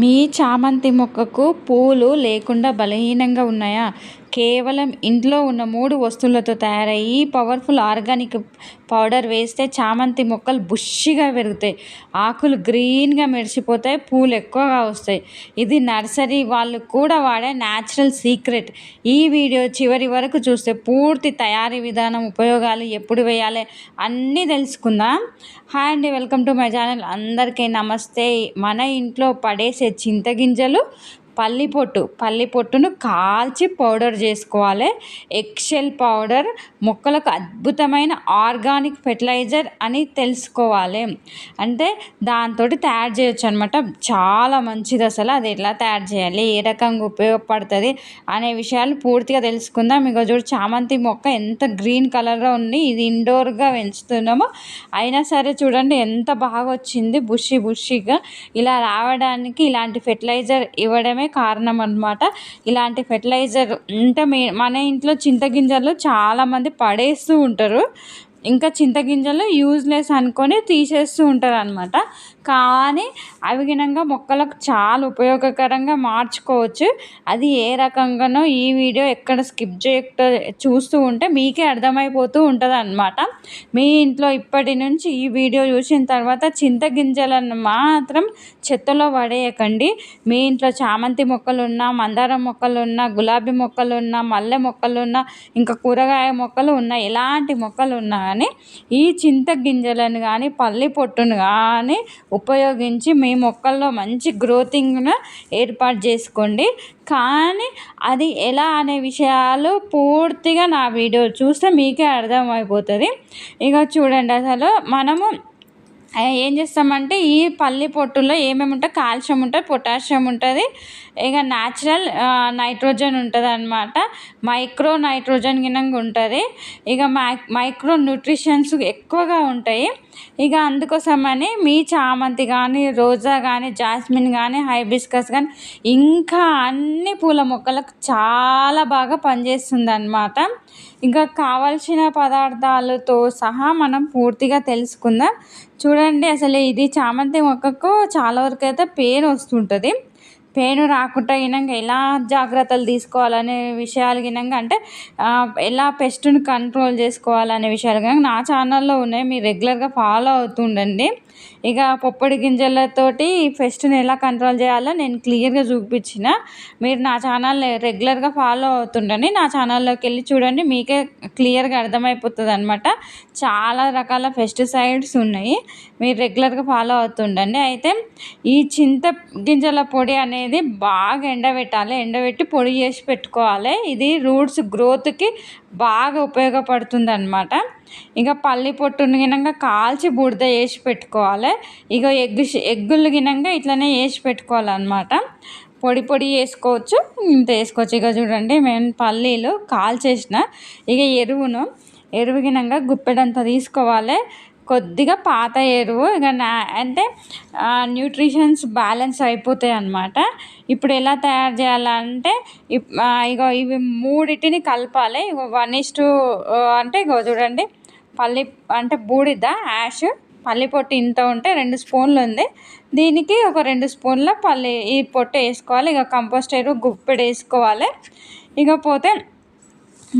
మీ చామంతి మొక్కకు పూలు లేకుండా బలహీనంగా ఉన్నాయా? కేవలం ఇంట్లో ఉన్న 3 వస్తువులతో తయారయ్యే ఈ పవర్‌ఫుల్ ఆర్గానిక్ పౌడర్ వేస్తే చామంతి మొక్కలు బుషీగా పెరుగుతాయి. ఆకులు గ్రీన్‌గా మెరిసిపోతాయి. పూలు ఎక్కువగా వస్తాయి. ఇది నర్సరీ వాళ్ళు కూడా వాడే న్యాచురల్ సీక్రెట్. ఈ వీడియో చివరి వరకు చూస్తే పూర్తి తయారీ విధానం, ఉపయోగాలు, ఎప్పుడు వేయాలి అన్నీ తెలుసుకుందాం. హాయ్ అండి, వెల్కమ్ టు మై ఛానల్. అందరికీ నమస్తే. మన ఇంట్లో పడేసే చింతగింజలు, పల్లి పొట్టును కాల్చి పౌడర్ చేసుకోవాలి. ఎగ్‌షెల్ పౌడర్ మొక్కలకు అద్భుతమైన ఆర్గానిక్ ఫెర్టిలైజర్ అని తెలుసుకోవాలి. అంటే దాంతోటి తయారు చేయొచ్చు అనమాట. చాలా మంచిది. అసలు అది ఎట్లా తయారు చేయాలి, ఏ రకంగా ఉపయోగపడుతుంది అనే విషయాలు పూర్తిగా తెలుసుకుందాం. ఇక చూడు, చామంతి మొక్క ఎంత గ్రీన్ కలర్లో ఉంది. ఇది ఇండోర్గా పెంచుతున్నాము, అయినా సరే చూడండి ఎంత బాగా వచ్చింది, బుషీగా. ఇలా రావడానికి ఇలాంటి ఫెర్టిలైజర్ ఇవ్వడమే కారణం అన్నమాట. ఇలాంటి ఫెర్టిలైజర్ అంటే మన ఇంట్లో చింతగింజలు చాలామంది పడేస్తూ ఉంటారు. ఇంకా చింతగింజలు యూజ్లెస్ అనుకొని తీసేస్తూ ఉంటారు అనమాట. కానీ అవి గినంగా మొక్కలకు చాలా ఉపయోగకరంగా మార్చుకోవచ్చు. అది ఏ రకంగానో ఈ వీడియో ఎక్కడ స్కిప్ చేయకుండా చూస్తూ ఉంటే మీకే అర్థమైపోతూ ఉంటుంది అనమాట. మీ ఇంట్లో ఇప్పటి నుంచి ఈ వీడియో చూసిన తర్వాత చింతగింజలను మాత్రం చెత్తలో పడేయకండి. మీ ఇంట్లో చామంతి మొక్కలున్నా, మందారం మొక్కలున్నా, గులాబీ మొక్కలున్నా, మల్లె మొక్కలున్నా, ఇంకా కూరగాయ మొక్కలు ఉన్నా, ఎలాంటి మొక్కలు ఉన్నా కానీ ఈ చింతగింజలను కానీ పల్లి పొట్టును కానీ ఉపయోగించి మీ మొక్కల్లో మంచి గ్రోతింగ్ను ఏర్పాటు చేసుకోండి. కానీ అది ఎలా అనే విషయాలు పూర్తిగా నా వీడియో చూస్తే మీకే అర్థమైపోతుంది. ఇక చూడండి, అసలు మనము ఏం చేస్తామంటే ఈ పల్లి పొట్టులో ఏమేమి ఉంటాయి, కాల్షియం ఉంటుంది, పొటాషియం ఉంటుంది, ఇక న్యాచురల్ నైట్రోజన్ ఉంటుంది అనమాట. మైక్రో నైట్రోజన్ గినంగా ఉంటుంది. ఇక మైక్రో న్యూట్రిషన్స్ ఎక్కువగా ఉంటాయి. ఇక అందుకోసమని మీ చామంతి కానీ, రోజా కానీ, జాస్మిన్ కానీ, హైబిస్కస్ కానీ, ఇంకా అన్ని పూల మొక్కలకు చాలా బాగా పనిచేస్తుంది అన్నమాట. ఇంకా కావాల్సిన పదార్థాలతో సహా మనం పూర్తిగా తెలుసుకుందాం. చూడండి, అసలు ఇది చామంతి మొక్కకు చాలా వరకు అయితే పెయిన్ వస్తుంటుంది. పెయిన్ రాకుండా గినంగా ఎలా జాగ్రత్తలు తీసుకోవాలనే విషయాలు గినంగా, అంటే ఎలా పెస్ట్ని కంట్రోల్ చేసుకోవాలనే విషయాలు గినంగా నా ఛానల్లో ఉన్నాయి. మీరు రెగ్యులర్గా ఫాలో అవుతుండండి. ఇక పొప్పడి గింజలతోటి పెస్ట్ని ఎలా కంట్రోల్ చేయాలో నేను క్లియర్గా చూపించిన. మీరు నా ఛానల్ రెగ్యులర్గా ఫాలో అవుతుండండి. నా ఛానల్లోకి వెళ్ళి చూడండి, మీకే క్లియర్గా అర్థమైపోతుంది అనమాట. చాలా రకాల పెస్టిసైడ్స్ ఉన్నాయి, మీరు రెగ్యులర్గా ఫాలో అవుతుండండి. అయితే ఈ చింత గింజల పొడి అనేది బాగా ఎండబెట్టి పొడి చేసి పెట్టుకోవాలి. ఇది రూట్స్ గ్రోత్కి బాగా ఉపయోగపడుతుంది అనమాట. ఇక పల్లి పొట్టును గినంగా కాల్చి బూడిద వేసి పెట్టుకోవాలి. ఇక ఎగ్గులు గినంగా ఇట్లనే వేసి పెట్టుకోవాలన్నమాట. పొడి వేసుకోవచ్చు, ఇంత వేసుకోవచ్చు. ఇక చూడండి, మేము పల్లీలు కాల్చేసిన. ఇక ఎరువు గినంగా గుప్పెడంత తీసుకోవాలి. కొద్దిగా పాత ఎరువు, ఇక అంటే న్యూట్రిషన్స్ బ్యాలెన్స్ అయిపోతాయి అన్నమాట. ఇప్పుడు ఎలా తయారు చేయాలంటే ఇక ఇవి మూడింటిని కలపాలి. ఇక 1:2 అంటే ఇగో చూడండి, అంటే బూడిద యాష్, పల్లి పొట్టు ఇంత ఉంటే 2 స్పూన్లు ఉంది. దీనికి ఒక 2 స్పూన్ల ఈ పొట్టు వేసుకోవాలి. ఇక కంపోస్ట్ ఎరువు గుప్పెడు వేసుకోవాలి. ఇకపోతే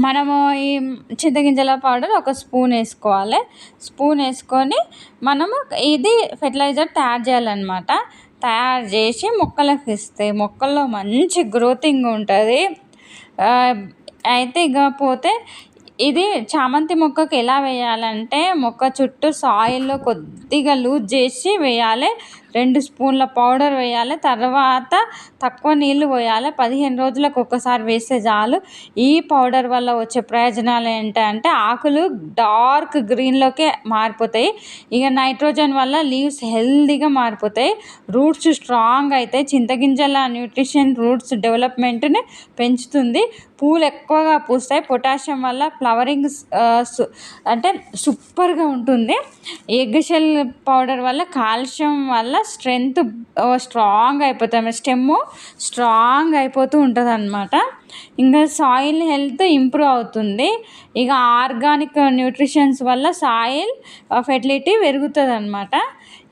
మనము ఈ చింతగింజల పౌడర్ ఒక స్పూన్ వేసుకోవాలి. స్పూన్ వేసుకొని మనము ఇది ఫెర్టిలైజర్ తయారు చేయాలన్నమాట. తయారు చేసి మొక్కలకు ఇస్తే మొక్కల్లో మంచి గ్రోతింగ్ ఉంటుంది. అయితే ఇకపోతే ఇది చామంతి మొక్కకు ఎలా వేయాలంటే, మొక్క చుట్టూ సాయిల్లో కొద్దిగా లూజ్ చేసి వేయాలి. 2 స్పూన్ల పౌడర్ వేయాలి. తర్వాత తక్కువ నీళ్ళు పోయాలి. 15 రోజులకు ఒక్కసారి వేస్తే చాలు. ఈ పౌడర్ వల్ల వచ్చే ప్రయోజనాలు ఏంటంటే ఆకులు డార్క్ గ్రీన్లోకే మారిపోతాయి. ఇక నైట్రోజన్ వల్ల లీవ్స్ హెల్దీగా మారిపోతాయి. రూట్స్ స్ట్రాంగ్ అవుతాయి. చింతగింజల న్యూట్రిషన్ రూట్స్ డెవలప్మెంట్ని పెంచుతుంది. పూలు ఎక్కువగా పూస్తాయి. పొటాషియం వల్ల ఫ్లవరింగ్ అంటే సూపర్గా ఉంటుంది. ఎగ్ షెల్ పౌడర్ వల్ల కాల్షియం వల్ల స్ట్రెంగ్త్ స్ట్రాంగ్ అయిపోతుంది, స్టెమ్ స్ట్రాంగ్ అయిపోతూ ఉంటుంది అన్నమాట. ఇంకా సాయిల్ హెల్త్ ఇంప్రూవ్ అవుతుంది. ఇక ఆర్గానిక్ న్యూట్రిషన్స్ వల్ల సాయిల్ ఫెర్టిలిటీ పెరుగుతుంది అన్నమాట.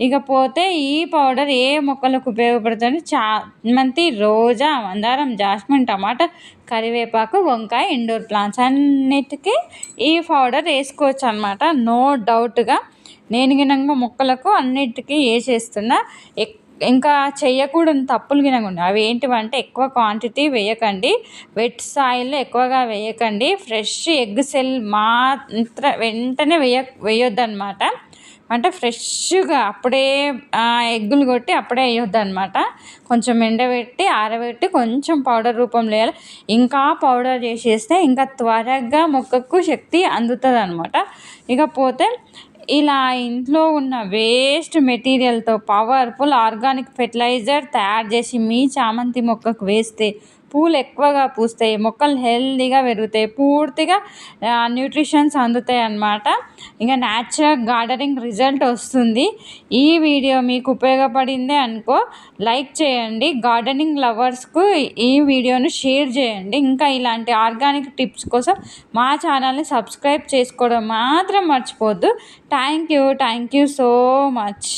ఇకపోతే ఈ పౌడర్ ఏ మొక్కలకు ఉపయోగపడుతుంది? చామంతి, రోజా, మందారం, జాస్మిన్, టమాటా, కరివేపాకు, వంకాయ, ఇండోర్ ప్లాంట్స్ అన్నిటికీ ఈ పౌడర్ వేసుకోవచ్చు అనమాట. నో డౌట్గా నేను గినంగా మొక్కలకు అన్నిటికీ వేసేస్తున్నా. ఇంకా చేయకూడని తప్పులు గినంగా ఉన్నాయి. అవి ఏంటివంటే ఎక్కువ క్వాంటిటీ వేయకండి, వెట్ సాయిల్ ఎక్కువగా వేయకండి, ఫ్రెష్ ఎగ్ సెల్ వెంటనే వేయొద్దు అనమాట. అంటే ఫ్రెష్గా అప్పుడే ఎగ్గులు కొట్టి అప్పుడే వేయొద్దు అనమాట. కొంచెం ఎండబెట్టి ఆరబెట్టి కొంచెం పౌడర్ రూపంలో వేయాలి. ఇంకా పౌడర్ చేసేస్తే ఇంకా త్వరగా మొక్కకు శక్తి అందుతుంది అనమాట. ఇకపోతే ఇలా ఇంట్లో ఉన్న వేస్ట్ మెటీరియల్తో పవర్ఫుల్ ఆర్గానిక్ ఫెర్టిలైజర్ తయారు చేసి మీ చామంతి మొక్కకు వేస్తే పూలు ఎక్కువగా పూస్తాయి, మొక్కలు హెల్తీగా పెరుగుతాయి, పూర్తిగా న్యూట్రిషన్స్ అందుతాయి అన్నమాట. ఇంకా న్యాచురల్ గార్డెనింగ్ రిజల్ట్ వస్తుంది. ఈ వీడియో మీకు ఉపయోగపడిందే అనుకో లైక్ చేయండి. గార్డెనింగ్ లవర్స్కు ఈ వీడియోను షేర్ చేయండి. ఇంకా ఇలాంటి ఆర్గానిక్ టిప్స్ కోసం మా ఛానల్ని సబ్స్క్రైబ్ చేసుకోవడం మాత్రం మర్చిపోవద్దు. Thank you so much.